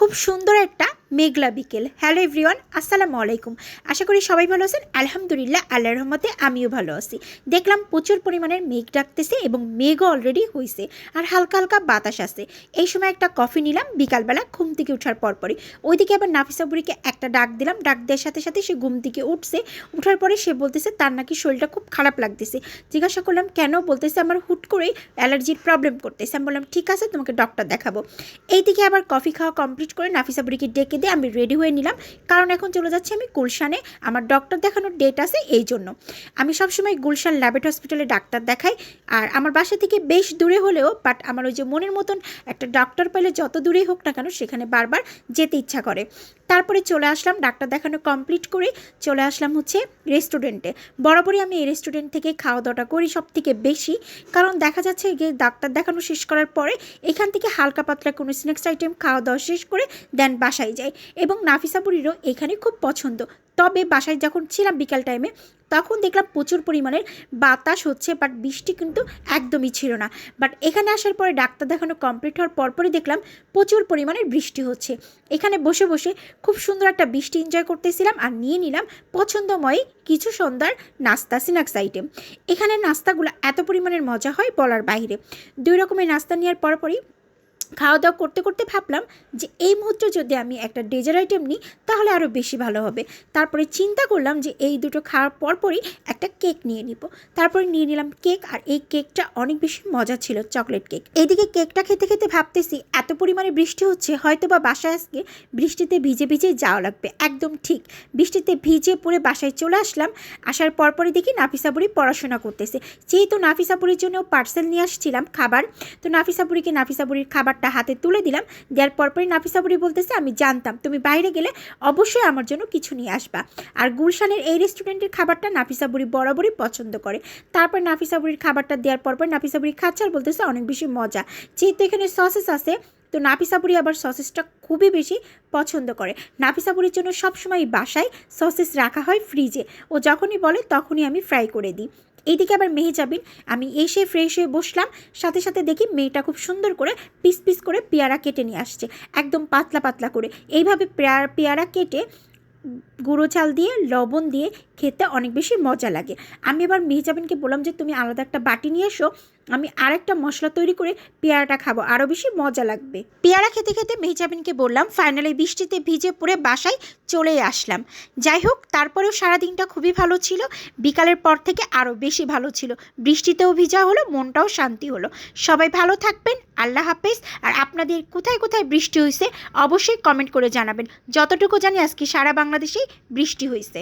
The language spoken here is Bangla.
খুব সুন্দর একটা মেঘলা বিকেল। হ্যালো এভরিওয়ান, আসসালামু আলাইকুম। আশা করি সবাই ভালো আছেন। আলহামদুলিল্লাহ, আল্লাহর রহমতে আমিও ভালো আছি। দেখলাম প্রচুর পরিমাণের মেঘ ডাকতেছে এবং মেঘও অলরেডি হয়েছে, আর হালকা হালকা বাতাস আছে। এই সময় একটা কফি নিলাম বিকালবেলা ঘুম থেকে ওঠার পরপরই। ওইদিকে আবার নাফিসা বুড়িকে একটা ডাক দিলাম, ডাক দেওয়ার সাথে সাথে সে ঘুম থেকে উঠছে। উঠার পরে সে বলতেছে তার নাকি শরীরটা খুব খারাপ লাগতেছে। জিজ্ঞাসা করলাম কেন? বলতেছে আমার হুট করেই অ্যালার্জির প্রবলেম করতেছে। আমি বললাম ঠিক আছে, তোমাকে ডক্টর দেখাবো। এইদিকে আবার কফি খাওয়া কমপ্লিট করে নাফিসা বুড়িকে ডেকে দিয়ে আমি রেডি হয়ে নিলাম, কারণ এখন চলে যাচ্ছি আমি গুলশানে। আমার ডক্টর দেখানোর ডেট আছে, এই জন্য আমি সবসময় গুলশান ল্যাবেট হসপিটালে ডাক্তার দেখাই। আর আমার বাসা থেকে বেশ দূরে হলেও বাট আমার ওই যে মনের মতন একটা ডক্টর পেলে যত দূরেই হোক না কেন সেখানে বারবার যেতে ইচ্ছা করে। তারপরে চলে আসলাম ডাক্তার দেখানো কমপ্লিট করে, চলে আসলাম হচ্ছে রেস্টুরেন্টে। বরাবরই আমি এই রেস্টুরেন্ট থেকে খাওয়া দাওয়াটা করি সব থেকে বেশি, কারণ দেখা যাচ্ছে গিয়ে ডাক্তার দেখানো শেষ করার পরে এখান থেকে হালকা পাতলা কোনো স্ন্যাক্স আইটেম খাওয়া দাওয়া শেষ করে দেন বাসায় যাই। এবং নাফিসা বুড়িরও এখানে খুব পছন্দ। তবে বাসায় যখন ছিলাম বিকাল টাইমে তখন দেখলাম প্রচুর পরিমাণের বাতাস হচ্ছে, বাট বৃষ্টি কিন্তু একদমই ছিল না। বাট এখানে আসার পরে ডাক্তার দেখানো কমপ্লিট হওয়ার পরপরই দেখলাম প্রচুর পরিমাণের বৃষ্টি হচ্ছে। এখানে বসে বসে খুব সুন্দর একটা বৃষ্টি এনজয় করতেছিলাম আর নিয়ে নিলাম পছন্দময় কিছু সন্ধ্যার নাস্তা স্ন্যাক্স আইটেম। এখানে নাস্তাগুলো এত পরিমাণের মজা হয় বলার বাইরে। 2 রকমের নাস্তা নেওয়ার পরপরই খাওয়া দাওয়া করতে করতে ভাবলাম যে এই মুহূর্তে যদি আমি একটা ডেজার্ট আইটেম নিই তাহলে আরও বেশি ভালো হবে। তারপরে চিন্তা করলাম যে এই দুটো খাওয়ার পরপরই একটা কেক নিয়ে নিব। তারপরে নিয়ে নিলাম কেক, আর এই কেকটা অনেক বেশি মজা ছিল, চকলেট কেক। এইদিকে কেকটা খেতে খেতে ভাবতেছি এত পরিমাণে বৃষ্টি হচ্ছে, হয়তো বা বাসায় আজকে বৃষ্টিতে ভিজে ভিজে যাওয়া লাগবে। একদম ঠিক বৃষ্টিতে ভিজে পড়ে বাসায় চলে আসলাম। আসার পরপরই দেখি নাফিসা বুড়ি পড়াশোনা করতেছে। যেহেতু নাফিসা বুড়ির জন্য পার্সেল নিয়ে আসছিলাম খাবার, তো নাফিসা বুড়িকে নাফিসা বুড়ির খাবারটা হাতে তুলে দিলাম। দেওয়ার পরপরই নাফিসা বুড়ি বলতেছে আমি জানতাম তুমি বাইরে গেলে অবশ্যই আমার জন্য কিছু নিয়ে আসবা। আর গুলশানের এই রেস্টুরেন্টের খাবারটা নাফিসা বুড়ি বরাবরই পছন্দ করে। তারপর নাফিসা বুড়ির খাবারটা দেওয়ার পরপর নাফিসা বুড়ি খাচ্ছে আর বলতেছে অনেক বেশি মজা। যেহেতু এখানে সসেস আছে, তো নাফিসা বুড়ি আবার সসেসটা খুবই বেশি পছন্দ করে। নাফিসা বুড়ির জন্য সবসময় বাসায় সসেস রাখা হয় ফ্রিজে, ও যখনই বলে তখনই আমি ফ্রাই করে দিই। এইদিকে আবার মেহজাবিন, আমি এসে ফ্রেশ হয়ে বসলাম, সাথে সাথে দেখি মেয়েটা খুব সুন্দর করে পিস পিস করে পেয়ারা কেটে নিয়ে আসছে, একদম পাতলা পাতলা করে। এইভাবে পেয়ারা কেটে গুঁড়ো চাল দিয়ে লবণ দিয়ে খেতে অনেক বেশি মজা লাগে। আমি এবার মেহজাবিনকে বললাম যে তুমি আলাদা একটা বাটি নিয়ে এসো, আমি আরেকটা মশলা তৈরি করে পেয়ারাটা খাবো, আরও বেশি মজা লাগবে। পেয়ারা খেতে খেতে মেহজাবিনকে বললাম ফাইনালি বৃষ্টিতে ভিজে পড়ে বাসায় চলে আসলাম। যাই হোক, তারপরেও সারাদিনটা খুবই ভালো ছিল, বিকালের পর থেকে আরও বেশি ভালো ছিল। বৃষ্টিতেও ভিজা হলো, মনটাও শান্তি হলো। সবাই ভালো থাকবেন, আল্লাহ হাফেজ। আর আপনাদের কোথায় কোথায় বৃষ্টি হয়েছে অবশ্যই কমেন্ট করে জানাবেন। যতটুকু জানি আজকে সারা বাংলাদেশেই বৃষ্টি হয়েছে।